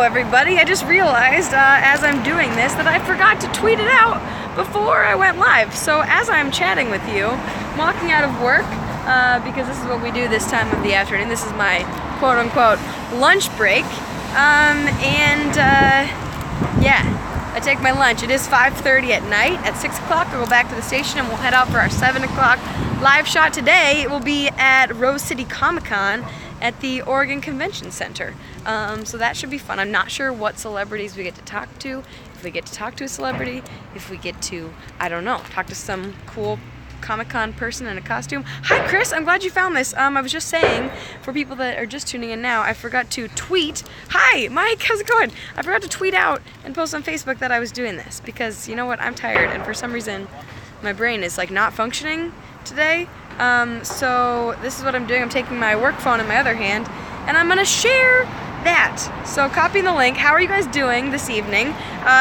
everybody. I just realized as I'm doing this that I forgot to tweet it out before I went live. So as I'm chatting with you, I'm walking out of work because this is what we do this time of the afternoon. This is my quote-unquote lunch break. Yeah, I take my lunch. It is 5:30 at night. At 6 o'clock I'll go back to the station and we'll head out for our 7 o'clock live shot today. It will be at Rose City Comicon at the Oregon Convention Center. So that should be fun. I'm not sure what celebrities we get to talk to. If we get to talk to a celebrity, if we get to, I don't know, talk to some cool Comic-Con person in a costume. Hi Chris, I'm glad you found this. I was just saying, for people that are just tuning in now, I forgot to tweet. Hi Mike, how's it going? I forgot to tweet out and post on Facebook that I was doing this because you know what, I'm tired and for some reason my brain is like not functioning today. So this is what I'm doing. I'm taking my work phone in my other hand and I'm gonna share that. So copying the link. How are you guys doing this evening?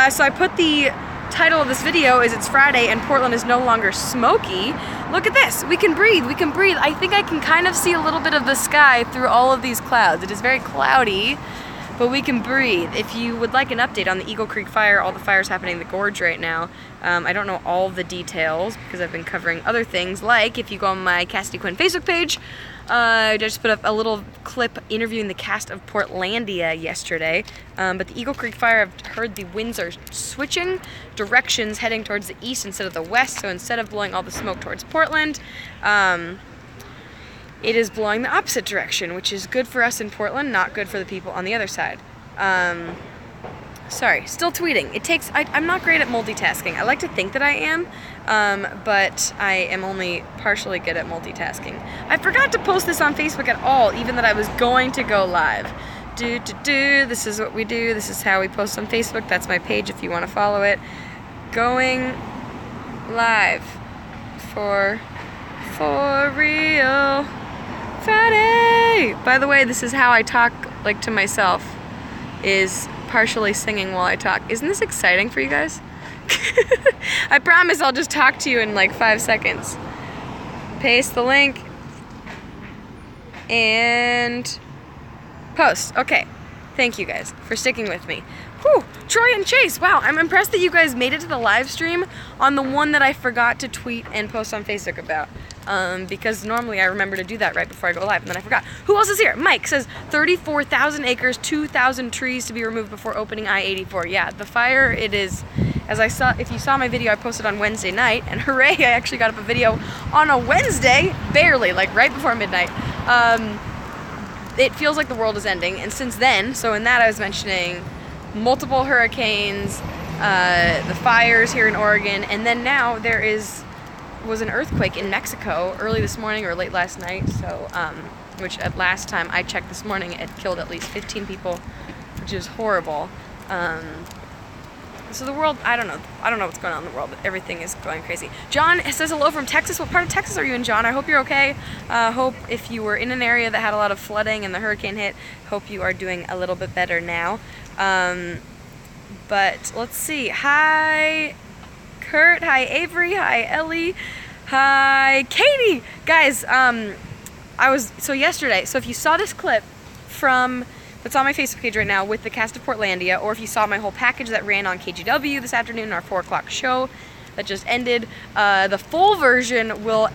So I put the title of this video is It's Friday and Portland is no longer smoky. Look at this. We can breathe. We can breathe. I think I can kind of see a little bit of the sky through all of these clouds. It is very cloudy, but we can breathe. If you would like an update on the Eagle Creek fire, all the fires happening in the gorge right now, I don't know all the details because I've been covering other things, like if you go on my Cassidy Quinn Facebook page, I just put up a little clip interviewing the cast of Portlandia yesterday. But the Eagle Creek fire, I've heard the winds are switching directions, heading towards the east instead of the west. So instead of blowing all the smoke towards Portland, it is blowing the opposite direction, which is good for us in Portland, not good for the people on the other side. Sorry, still tweeting. It takes, I'm not great at multitasking. I like to think that I am, but I am only partially good at multitasking. I forgot to post this on Facebook at all, even that I was going to go live. This is what we do. This is how we post on Facebook. That's my page if you want to follow it. Going live for real Friday. By the way, this is how I talk like to myself, is partially singing while I talk. Isn't this exciting for you guys? I promise I'll just talk to you in like 5 seconds. Paste the link and post. Okay, thank you guys for sticking with me. Whew, Troy and Chase, wow, I'm impressed that you guys made it to the live stream on the one that I forgot to tweet and post on Facebook about. Because normally I remember to do that right before I go live, and then I forgot. Who else is here? Mike says 34,000 acres, 2,000 trees to be removed before opening I-84. Yeah, the fire, it is, as I saw, if you saw my video I posted on Wednesday night, and hooray, I actually got up a video on a Wednesday, barely, like right before midnight. It feels like the world is ending, and since then, so in that I was mentioning multiple hurricanes, the fires here in Oregon, and then now there was an earthquake in Mexico early this morning or late last night, so which at last time I checked this morning it killed at least 15 people, which is horrible. So the world, I don't know what's going on in the world, but everything is going crazy. John says hello from Texas. What part of Texas are you in, John? I hope you're okay. Hope if you were in an area that had a lot of flooding and the hurricane hit, hope you are doing a little bit better now. But let's see. Hi Kurt, hi Avery, hi Ellie, hi Katie. Guys, yesterday, so if you saw this clip from, it's on my Facebook page right now with the cast of Portlandia, or if you saw my whole package that ran on KGW this afternoon, our 4 o'clock show that just ended, the full version will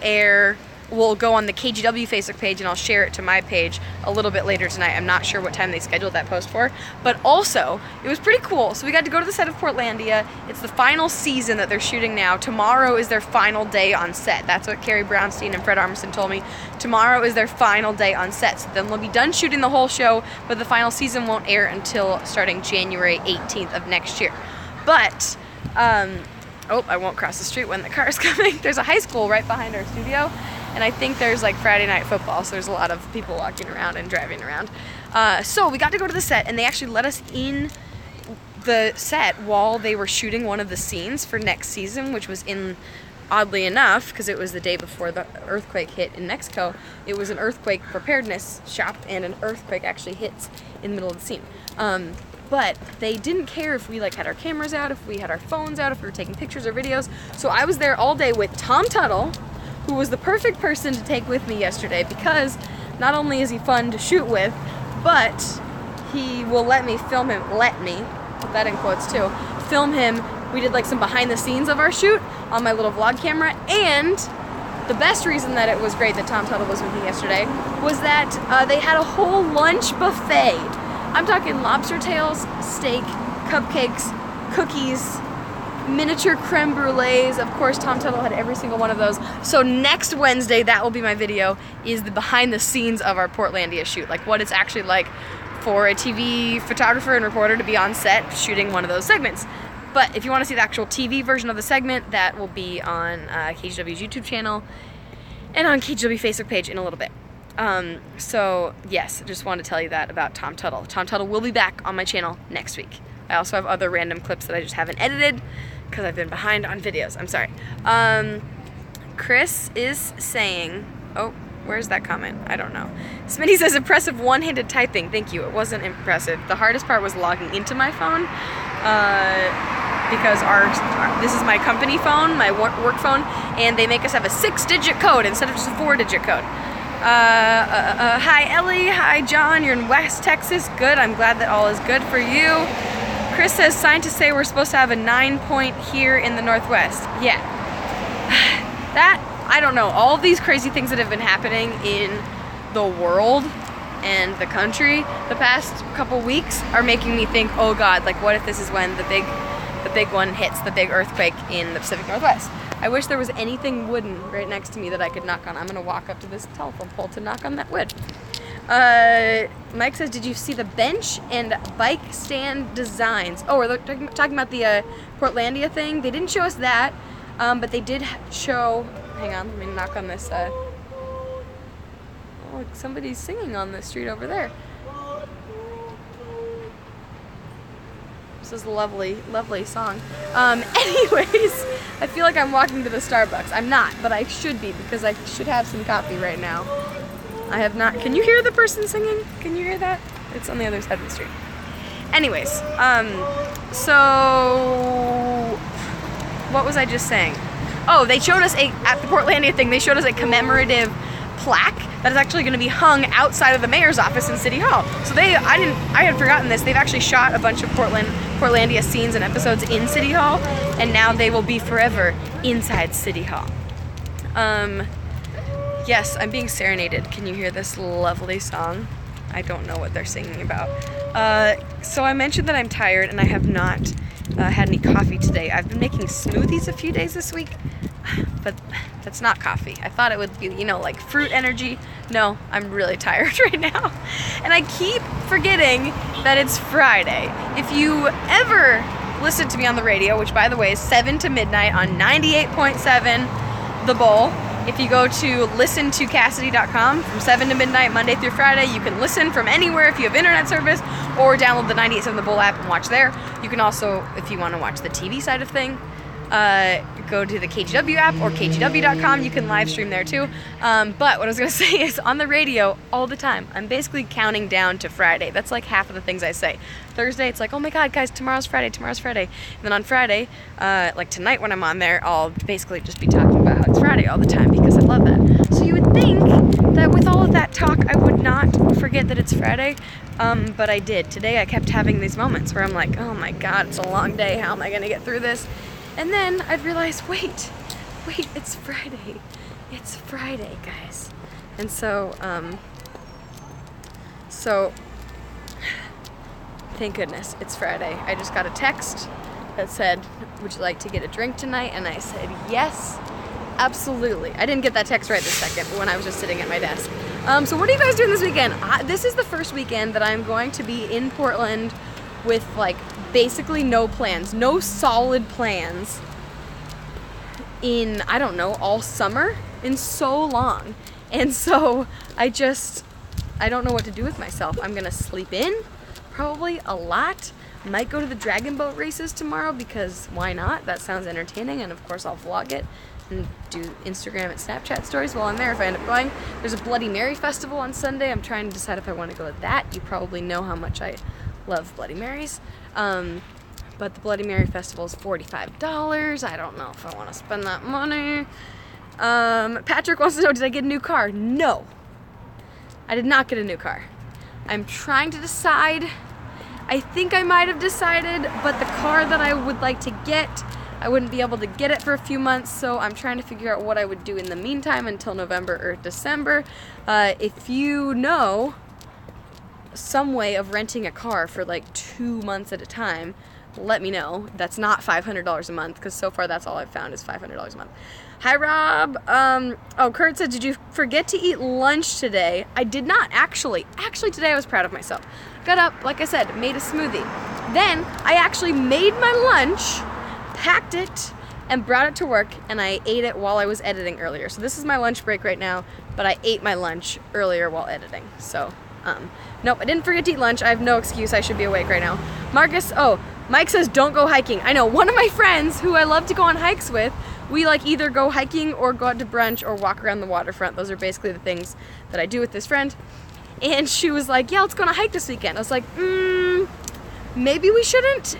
go on the KGW Facebook page, and I'll share it to my page a little bit later tonight. I'm not sure what time they scheduled that post for, but also, it was pretty cool. So we got to go to the set of Portlandia. It's the final season that they're shooting now. Tomorrow is their final day on set. That's what Carrie Brownstein and Fred Armisen told me. Tomorrow is their final day on set. So then they'll be done shooting the whole show, but the final season won't air until starting January 18th of next year. But, oh, I won't cross the street when the car is coming. There's a high school right behind our studio. And I think there's like Friday night football, so there's a lot of people walking around and driving around. So we got to go to the set, and they actually let us in the set while they were shooting one of the scenes for next season, which was in, oddly enough, because it was the day before the earthquake hit in Mexico, it was an earthquake preparedness shop, and an earthquake actually hits in the middle of the scene. But they didn't care if we like had our cameras out, if we had our phones out, if we were taking pictures or videos. So I was there all day with Tom Tuttle, who was the perfect person to take with me yesterday because not only is he fun to shoot with, but he will let me film him, put that in quotes too, film him. We did like some behind the scenes of our shoot on my little vlog camera, and the best reason that it was great that Tom Tuttle was with me yesterday was that they had a whole lunch buffet. I'm talking lobster tails, steak, cupcakes, cookies, miniature creme brulees. Of course, Tom Tuttle had every single one of those. So next Wednesday, that will be my video, is the behind the scenes of our Portlandia shoot, like what it's actually like for a TV photographer and reporter to be on set shooting one of those segments. But if you want to see the actual TV version of the segment, that will be on KGW's YouTube channel and on KGW Facebook page in a little bit. So yes, I just wanted to tell you that about Tom Tuttle. Tom Tuttle will be back on my channel next week. I also have other random clips that I just haven't edited because I've been behind on videos. I'm sorry. Chris is saying, oh, where's that comment? I don't know. Smitty says, impressive one-handed typing. Thank you. It wasn't impressive. The hardest part was logging into my phone. Because this is my company phone, my work phone, and they make us have a 6-digit code instead of just a 4-digit code. Hi Ellie, hi John, you're in West Texas. Good, I'm glad that all is good for you. Chris says, scientists say we're supposed to have a 9-point here in the Northwest. Yeah. That, I don't know, all of these crazy things that have been happening in the world and the country the past couple weeks are making me think, oh God, like what if this is when the big one hits, the big earthquake in the Pacific Northwest. I wish there was anything wooden right next to me that I could knock on. I'm gonna walk up to this telephone pole to knock on that wood. Mike says, did you see the bench and bike stand designs? Oh, we're talking about the Portlandia thing. They didn't show us that, but they did show, hang on, let me knock on this, oh, somebody's singing on the street over there. This is a lovely, lovely song. Anyways, I feel like I'm walking to the Starbucks. I'm not, but I should be because I should have some coffee right now. I have not. Can you hear the person singing? Can you hear that? It's on the other side of the street. Anyways, so what was I just saying? Oh, they showed us at the Portlandia thing, they showed us a commemorative plaque that is actually going to be hung outside of the mayor's office in City Hall. So I had forgotten this. They've actually shot a bunch of Portlandia scenes and episodes in City Hall, and now they will be forever inside City Hall. Yes, I'm being serenaded. Can you hear this lovely song? I don't know what they're singing about. So I mentioned that I'm tired and I have not had any coffee today. I've been making smoothies a few days this week, but that's not coffee. I thought it would be, you know, like fruit energy. No, I'm really tired right now. And I keep forgetting that it's Friday. If you ever listen to me on the radio, which by the way is 7 to midnight on 98.7 The Bowl, if you go to listen2cassidy.com from 7 to midnight, Monday through Friday, you can listen from anywhere if you have internet service, or download the 98.7 The Bowl app and watch there. You can also, if you want to watch the TV side of thing, go to the KGW app or kgw.com. You can live stream there too. But what I was going to say is on the radio all the time, I'm basically counting down to Friday. That's like half of the things I say. Thursday, it's like, oh my God, guys, tomorrow's Friday. And then on Friday, like tonight when I'm on there, I'll basically just be talking about how it's Friday all the time because I love that. So you would think that with all of that talk, I would not forget that it's Friday. But I did. Today I kept having these moments where I'm like, oh my God, it's a long day. How am I going to get through this? And then I'd realize, wait, it's Friday. It's Friday, guys. And so thank goodness it's Friday. I just got a text that said, would you like to get a drink tonight? And I said, yes, absolutely. I didn't get that text right this second when I was just sitting at my desk. So what are you guys doing this weekend? This is the first weekend that I'm going to be in Portland with like basically no plans, no solid plans in, I don't know, all summer, in so long. And so I don't know what to do with myself. I'm gonna sleep in probably a lot. Might go to the dragon boat races tomorrow because why not? That sounds entertaining, and of course I'll vlog it and do Instagram and Snapchat stories while I'm there if I end up going. There's a Bloody Mary festival on Sunday. I'm trying to decide if I want to go to that. You probably know how much I love Bloody Marys. But the Bloody Mary festival is $45. I don't know if I want to spend that money. Patrick wants to know, did I get a new car? No. I did not get a new car. I'm trying to decide. I think I might have decided, but the car that I would like to get, I wouldn't be able to get it for a few months, so I'm trying to figure out what I would do in the meantime until November or December. If you know some way of renting a car for like 2 months at a time, let me know. That's not $500 a month, because so far that's all I've found is $500 a month. Hi, Rob. Oh, Kurt said, did you forget to eat lunch today? I did not, actually. Actually, today I was proud of myself. Got up, like I said, made a smoothie. Then I actually made my lunch, packed it, and brought it to work, and I ate it while I was editing earlier. So this is my lunch break right now, but I ate my lunch earlier while editing. So, nope, I didn't forget to eat lunch. I have no excuse. I should be awake right now. Marcus, Mike says don't go hiking. I know, one of my friends who I love to go on hikes with, we like either go hiking or go out to brunch or walk around the waterfront. Those are basically the things that I do with this friend. And she was like, yeah, let's go on a hike this weekend. I was like, maybe we shouldn't.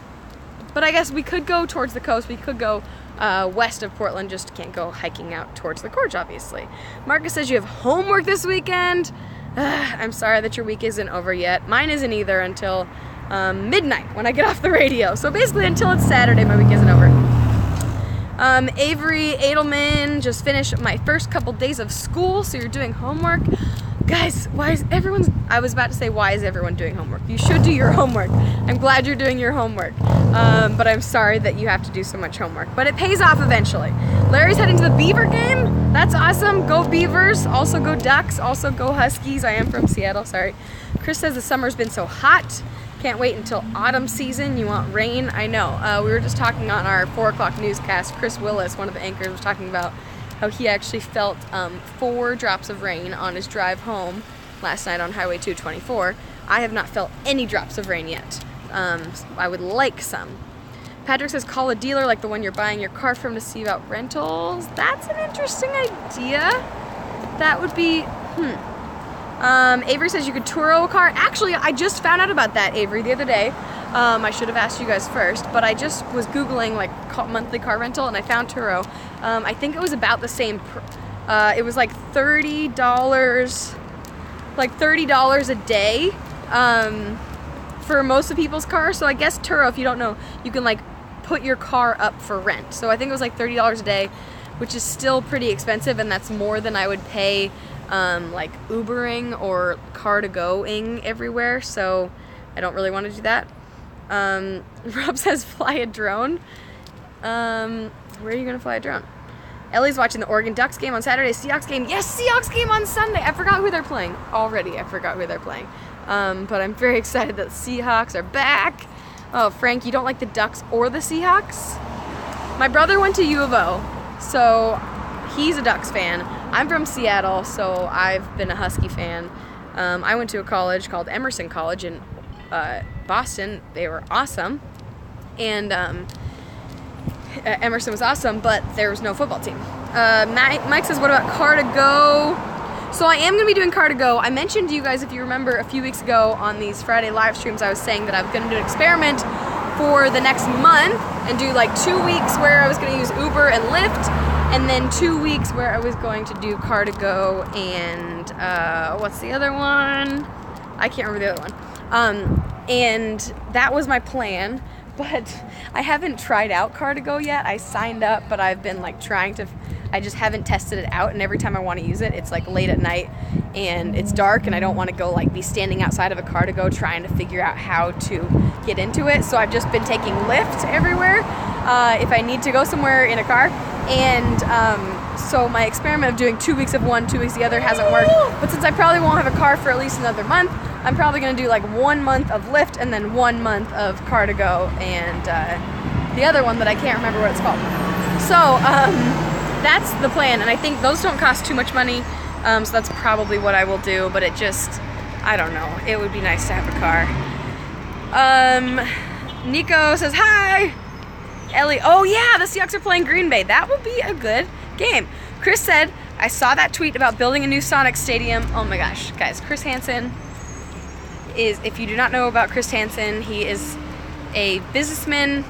But I guess we could go towards the coast. We could go west of Portland, just can't go hiking out towards the gorge, obviously. Marcus says you have homework this weekend. I'm sorry that your week isn't over yet. Mine isn't either until midnight when I get off the radio. So basically until it's Saturday, my week isn't over. Avery Edelman just finished my first couple days of school, so you're doing homework. Guys, why is everyone doing homework? You should do your homework. I'm glad you're doing your homework. But I'm sorry that you have to do so much homework. But it pays off eventually. Larry's heading to the Beaver game. That's awesome. Go Beavers. Also go Ducks. Also go Huskies. I am from Seattle, sorry. Chris says the summer's been so hot. Can't wait until autumn season. You want rain? I know. We were just talking on our 4 o'clock newscast. Chris Willis, one of the anchors, was talking about how he actually felt 4 drops of rain on his drive home last night on Highway 224. I have not felt any drops of rain yet. I would like some. Patrick says call a dealer like the one you're buying your car from to see about rentals. That's an interesting idea. That would be, Avery says you could Turo a car. Actually, I just found out about that, Avery, the other day. I should have asked you guys first, but I just was Googling like monthly car rental and I found Turo. I think it was about the same, it was like $30 a day for most of people's cars. So I guess Turo, if you don't know, you can like put your car up for rent. So I think it was like $30 a day, which is still pretty expensive, and that's more than I would pay like Ubering or car-to-going everywhere, so I don't really want to do that. Rob says fly a drone. Where are you gonna fly a drone? Ellie's watching the Oregon Ducks game on Saturday. Seahawks game. Yes, Seahawks game on Sunday. I forgot who they're playing already. I forgot who they're playing. But I'm very excited that the Seahawks are back. Oh, Frank, you don't like the Ducks or the Seahawks? My brother went to U of O, so he's a Ducks fan. I'm from Seattle, so I've been a Husky fan. I went to a college called Emerson College in Boston. They were awesome. And Emerson was awesome, but there was no football team. Mike says, what about car-to-go? So I am going to be doing car-to-go. I mentioned to you guys, if you remember, a few weeks ago on these Friday live streams, I was saying that I was going to do an experiment for the next month and do like 2 weeks where I was going to use Uber and Lyft, and then 2 weeks where I was going to do car-to-go and what's the other one? I can't remember the other one. And that was my plan, but I haven't tried out car-to-go yet. I signed up, but I've been like I just haven't tested it out, and every time I want to use it, it's like late at night and it's dark, and I don't want to go like be standing outside of a car-to-go trying to figure out how to get into it. So I've just been taking Lyft everywhere if I need to go somewhere in a car. And so my experiment of doing 2 weeks of one, 2 weeks of the other hasn't worked. But since I probably won't have a car for at least another month, I'm probably going to do like 1 month of Lyft and then 1 month of car-to-go and the other one that I can't remember what it's called. So that's the plan, and I think those don't cost too much money, so that's probably what I will do, but it just, I don't know, it would be nice to have a car. Nico says, hi! Ellie, oh yeah, the Seahawks are playing Green Bay. That will be a good game. Chris said, I saw that tweet about building a new Sonic Stadium. Oh my gosh, guys, Chris Hansen is, if you do not know about Chris Hansen, he is a businessman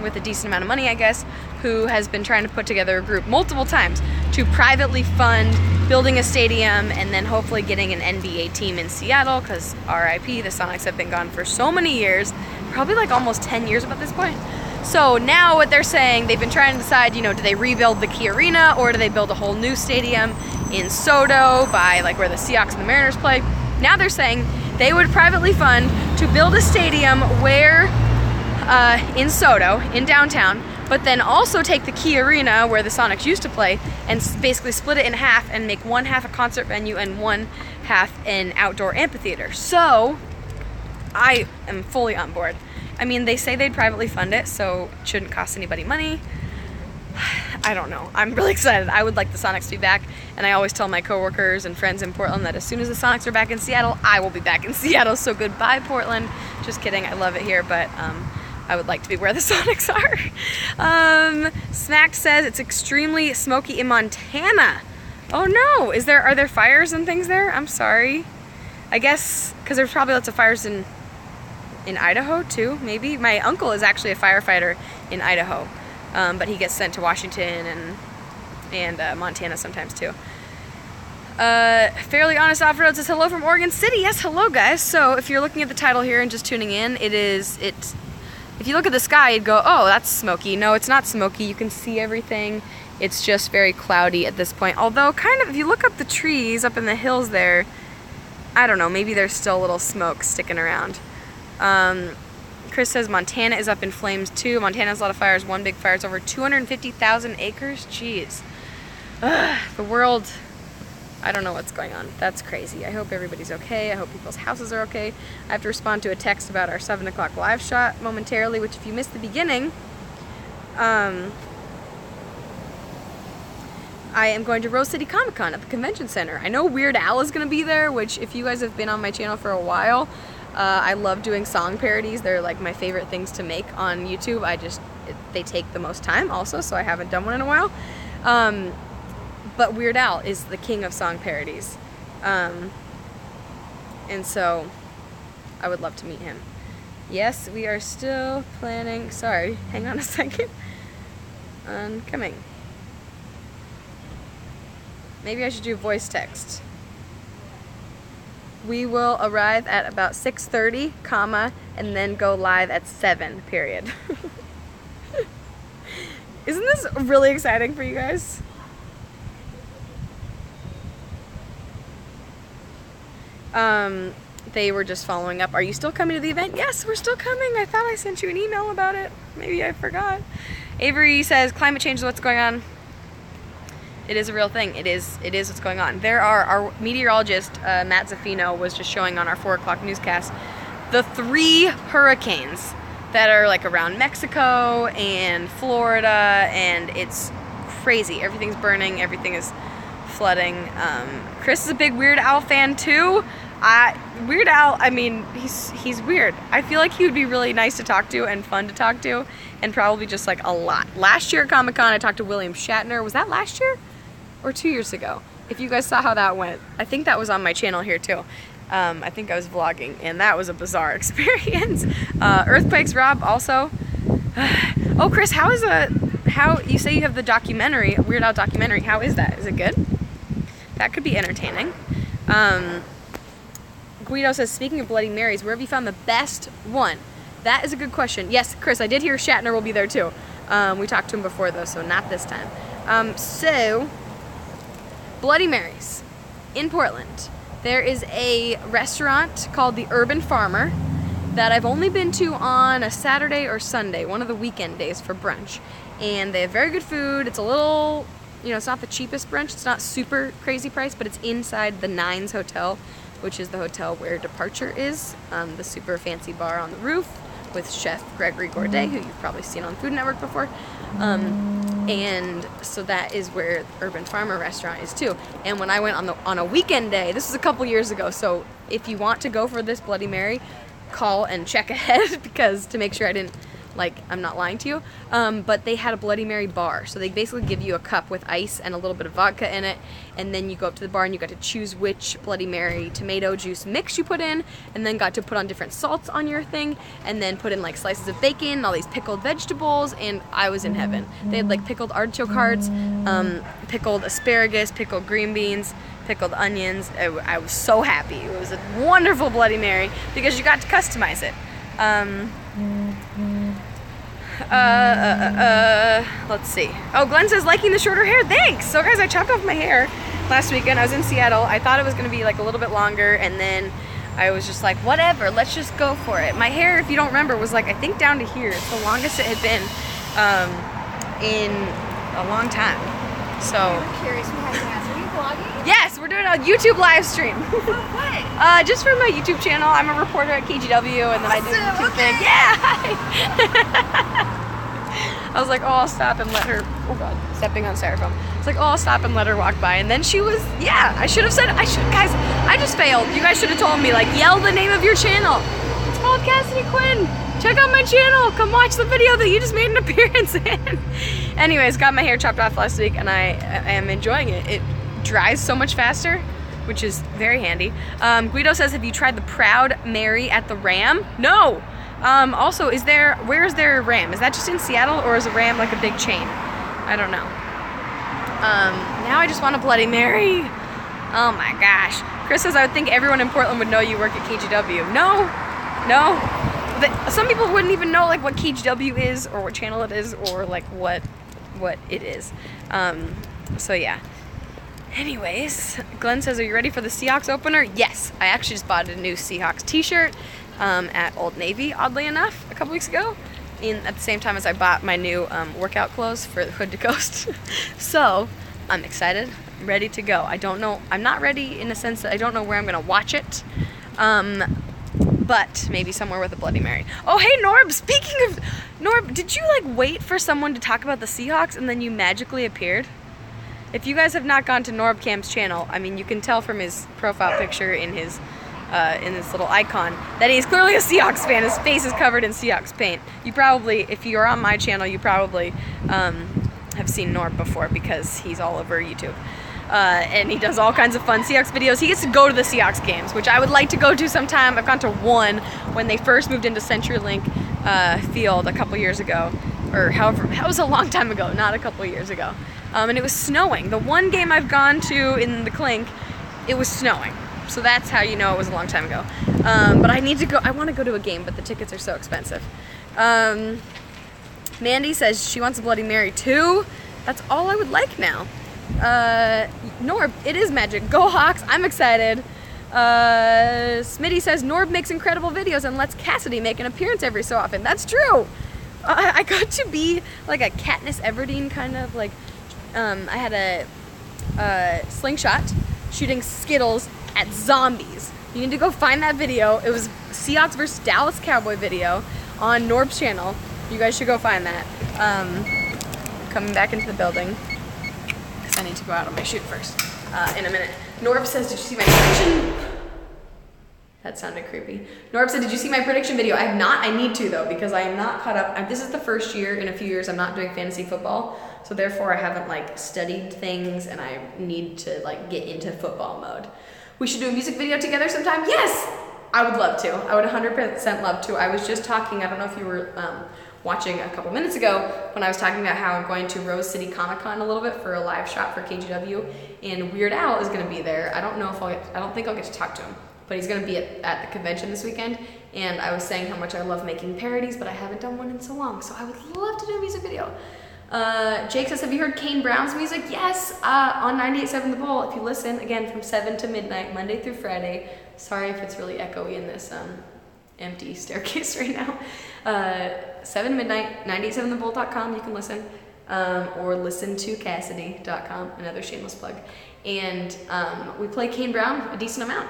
with a decent amount of money, I guess, who has been trying to put together a group multiple times to privately fund building a stadium, and then hopefully getting an NBA team in Seattle, because RIP, the Sonics have been gone for so many years, probably like almost 10 years at this point. So now what they're saying, they've been trying to decide, you know, do they rebuild the Key Arena, or do they build a whole new stadium in Soto by like where the Seahawks and the Mariners play? Now they're saying they would privately fund to build a stadium where, in Soto, in downtown, but then also take the Key Arena where the Sonics used to play and basically split it in half and make one half a concert venue and one half an outdoor amphitheater. So I am fully on board. I mean, they say they'd privately fund it, so it shouldn't cost anybody money. I don't know. I'm really excited. I would like the Sonics to be back, and I always tell my coworkers and friends in Portland that as soon as the Sonics are back in Seattle, I will be back in Seattle. So goodbye, Portland. Just kidding. I love it here, but I would like to be where the Sonics are. Smacked says it's extremely smoky in Montana. Oh no, are there fires and things there? I'm sorry. I guess because there's probably lots of fires in Idaho too, maybe. My uncle is actually a firefighter in Idaho, but he gets sent to Washington and Montana sometimes too. Fairly Honest Off-Road says hello from Oregon City. Yes, hello guys. So if you're looking at the title here and just tuning in, if you look at the sky, you'd go, oh, that's smoky. No, it's not smoky. You can see everything. It's just very cloudy at this point. Although, kind of, if you look up the trees up in the hills there, I don't know, maybe there's still a little smoke sticking around. Chris says Montana is up in flames too. Montana has a lot of fires. One big fire is over 250,000 acres. Jeez. Ugh, the world... I don't know what's going on. That's crazy. I hope everybody's okay. I hope people's houses are okay. I have to respond to a text about our 7 o'clock live shot momentarily, which if you missed the beginning, I am going to Rose City Comicon at the convention center. I know Weird Al is going to be there, which if you guys have been on my channel for a while, I love doing song parodies. They're like my favorite things to make on YouTube. They take the most time also, so I haven't done one in a while. But Weird Al is the king of song parodies. And so I would love to meet him. Yes, we are still planning. Sorry, hang on a second. Coming. Maybe I should do voice text. We will arrive at about 6:30, comma, and then go live at 7, period. Isn't this really exciting for you guys? They were just following up. Are you still coming to the event? Yes, we're still coming. I thought I sent you an email about it. Maybe I forgot. Avery says climate change is what's going on. It is a real thing. It is what's going on. There are, our meteorologist, Matt Zaffino, was just showing on our 4 o'clock newscast the 3 hurricanes that are like around Mexico and Florida, and it's crazy. Everything's burning. Everything is flooding. Chris is a big Weird Al fan too. Weird Al, I mean, he's weird. I feel like he would be really nice to talk to and fun to talk to, and probably just like a lot. Last year at Comic-Con, I talked to William Shatner. Was that last year or 2 years ago? If you guys saw how that went, I think that was on my channel here too. I think I was vlogging, and that was a bizarre experience. Earthquakes, Rob, also. Oh, Chris, how you say you have the documentary, Weird Al documentary? How is that? Is it good? That could be entertaining. Guido says, speaking of Bloody Marys, where have you found the best one? That is a good question. Yes, Chris, I did hear Shatner will be there too. We talked to him before though, so not this time. So, Bloody Marys in Portland. There is a restaurant called the Urban Farmer that I've only been to on a Saturday or Sunday, one of the weekend days for brunch. And they have very good food. It's a little, you know, it's not the cheapest brunch. It's not super crazy price, but it's inside the Nines Hotel, which is the hotel where Departure is, the super fancy bar on the roof with Chef Gregory Gourdet, who you've probably seen on Food Network before. And so that is where Urban Farmer restaurant is too. And when I went on a weekend day, this was a couple years ago, so if you want to go for this Bloody Mary, call and check ahead because to make sure I didn't Like, I'm not lying to you. But they had a Bloody Mary bar. So they basically give you a cup with ice and a little bit of vodka in it, and then you go up to the bar and you got to choose which Bloody Mary tomato juice mix you put in, and then got to put on different salts on your thing, and then put in like slices of bacon, all these pickled vegetables, and I was in heaven. They had like pickled artichoke hearts, pickled asparagus, pickled green beans, pickled onions. I was so happy. It was a wonderful Bloody Mary because you got to customize it. Let's see. Oh, Glenn says liking the shorter hair. Thanks. So guys, I chopped off my hair last weekend. I was in Seattle. I thought it was going to be like a little bit longer, and then I was just like, whatever, let's just go for it. My hair, if you don't remember, was like, I think down to here. It's the longest it had been in a long time. So I'm curious what I have to ask. Are you vlogging? yes, we're doing a YouTube live stream. What? Just for my YouTube channel. I'm a reporter at KGW, and then I do a YouTube thing. Yeah. I was like, oh, I'll stop and let her. Oh God, stepping on styrofoam. It's like, oh, I'll stop and let her walk by, and then she was. Yeah, I should have said. Guys, I just failed. You guys should have told me, like, yell the name of your channel. It's called Cassidy Quinn. Check out my channel. Come watch the video that you just made an appearance in. Anyways, got my hair chopped off last week, and I am enjoying it. It dries so much faster, which is very handy. Guido says, have you tried the Proud Mary at the Ram? No. Also, where's their Ram? Is that just in Seattle, or is a Ram like a big chain? I don't know. Now I just want a Bloody Mary. Oh my gosh. Chris says, I would think everyone in Portland would know you work at KGW. No. Some people wouldn't even know like what KGW is, or what channel it is, or like what it is. So yeah. Anyways, Glenn says, are you ready for the Seahawks opener? Yes. I actually just bought a new Seahawks t-shirt at Old Navy, oddly enough, a couple weeks ago. At the same time as I bought my new workout clothes for Hood to Coast. So I'm excited, ready to go. I don't know, I'm not ready in the sense that I don't know where I'm gonna watch it. But maybe somewhere with a Bloody Mary. Oh, hey, Norb, speaking of, Norb, did you like wait for someone to talk about the Seahawks and then you magically appeared? If you guys have not gone to Norb Camp's channel, I mean, you can tell from his profile picture in his little icon that he's clearly a Seahawks fan. His face is covered in Seahawks paint. You probably, if you're on my channel, you probably have seen Norb before because he's all over YouTube. And he does all kinds of fun Seahawks videos. He gets to go to the Seahawks games, which I would like to go to sometime. I've gone to one when they first moved into CenturyLink Field a couple years ago, or however, that was a long time ago, not a couple years ago. And it was snowing. The one game I've gone to in the Clink, it was snowing. So that's how you know it was a long time ago. But I need to go, I want to go to a game, but the tickets are so expensive. Mandy says she wants a Bloody Mary too. That's all I would like now. Norb, it is magic. Go Hawks, I'm excited. Smitty says Norb makes incredible videos and lets Cassidy make an appearance every so often. That's true. I got to be like a Katniss Everdeen kind of like, I had a slingshot shooting Skittles at zombies. You need to go find that video. It was Seahawks versus Dallas Cowboy video on Norb's channel. You guys should go find that. Coming back into the building. I need to go out on my shoot first in a minute. Norb says, did you see my prediction? That sounded creepy. Norb said, did you see my prediction video? I have not. I need to though, because I am not caught up. This is the first year in a few years I'm not doing fantasy football. So therefore I haven't like studied things and I need to like get into football mode. We should do a music video together sometime? Yes! I would love to. I would 100% love to. I was just talking, I don't know if you were watching a couple minutes ago when I was talking about how I'm going to Rose City Comicon a little bit for a live shot for KGW, and Weird Al is going to be there. I don't know if I don't think I'll get to talk to him, but he's going to be at the convention this weekend, and I was saying how much I love making parodies, but I haven't done one in so long, so I would love to do a music video. Jake says, have you heard Kane Brown's music? Yes, on 98.7 The Bull. If you listen, again, from 7 to midnight, Monday through Friday. Sorry if it's really echoey in this empty staircase right now. 7 to midnight, 98.7thebull.com, you can listen. Or listen to Cassidy.com, another shameless plug. And we play Kane Brown a decent amount.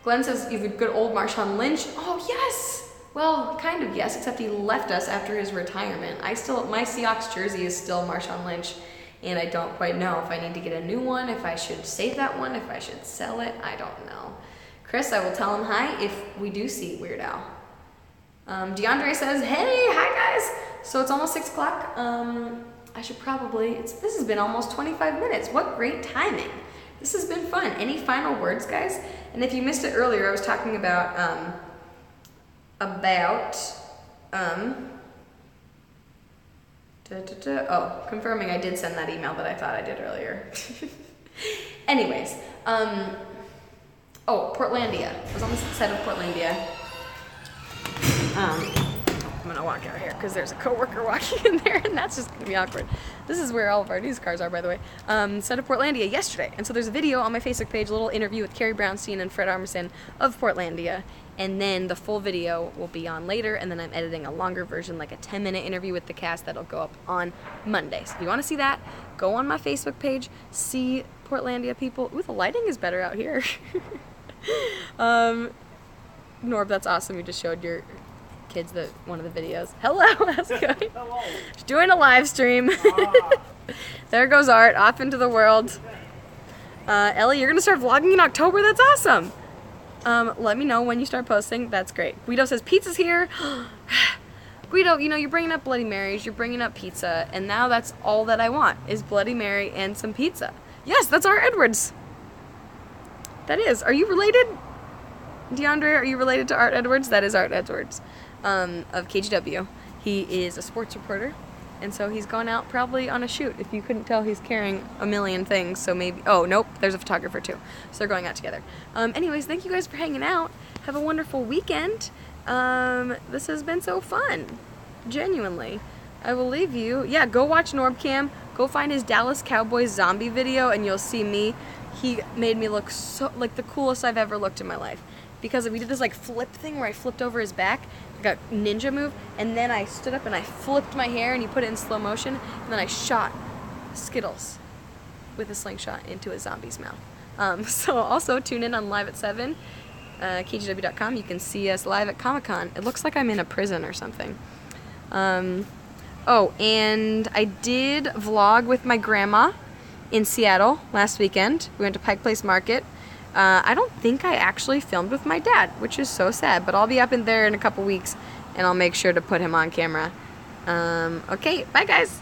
Glenn says, you have a good old Marshawn Lynch. Oh, yes! Well, kind of yes, except he left us after his retirement. My Seahawks jersey is still Marshawn Lynch, and I don't quite know if I need to get a new one, if I should save that one, if I should sell it, I don't know. Chris, I will tell him hi if we do see Weird Al. DeAndre says, hey, hi guys. So it's almost 6 o'clock. I should probably, this has been almost 25 minutes. What great timing. This has been fun. Any final words, guys? And if you missed it earlier, I was talking about, confirming I did send that email that I thought I did earlier. Anyways, Portlandia. I was on the set of Portlandia. I'm gonna walk out here because there's a coworker walking in there, and that's just gonna be awkward. This is where all of our news cars are, by the way. Set of Portlandia yesterday, and so there's a video on my Facebook page, a little interview with Carrie Brownstein and Fred Armisen of Portlandia, and then the full video will be on later, and then I'm editing a longer version, like a 10-minute interview with the cast that'll go up on Monday. So if you want to see that, go on my Facebook page, see Portlandia people. Ooh, the lighting is better out here. Norb, that's awesome. You just showed your kids one of the videos. Hello, how's it going? Hello. Just doing a live stream. There goes Art off into the world. Ellie, you're gonna start vlogging in October. That's awesome. Let me know when you start posting. That's great. Guido says pizza's here. Guido, you know, you're bringing up Bloody Marys, you're bringing up pizza, and now that's all that I want is Bloody Mary and some pizza. Yes, that's Art Edwards. That is. Are you related? DeAndre, are you related to Art Edwards? That is Art Edwards of KGW. He is a sports reporter, and so he's gone out probably on a shoot. If you couldn't tell, he's carrying a million things, so maybe... Oh, nope, there's a photographer too. So they're going out together. Anyways, thank you guys for hanging out. Have a wonderful weekend. This has been so fun. Genuinely. I will leave you. Yeah, go watch Norbcam. Go find his Dallas Cowboys zombie video, and you'll see me. He made me look so like the coolest I've ever looked in my life. Because we did this like flip thing where I flipped over his back, like a ninja move, and then I stood up and I flipped my hair and he put it in slow motion, and then I shot Skittles with a slingshot into a zombie's mouth. So also tune in on Live at 7, kgw.com. You can see us live at Comicon. It looks like I'm in a prison or something. Oh, and I did vlog with my grandma in Seattle last weekend. We went to Pike Place Market. I don't think I actually filmed with my dad, which is so sad, but I'll be up in there in a couple weeks, and I'll make sure to put him on camera. Okay, bye guys!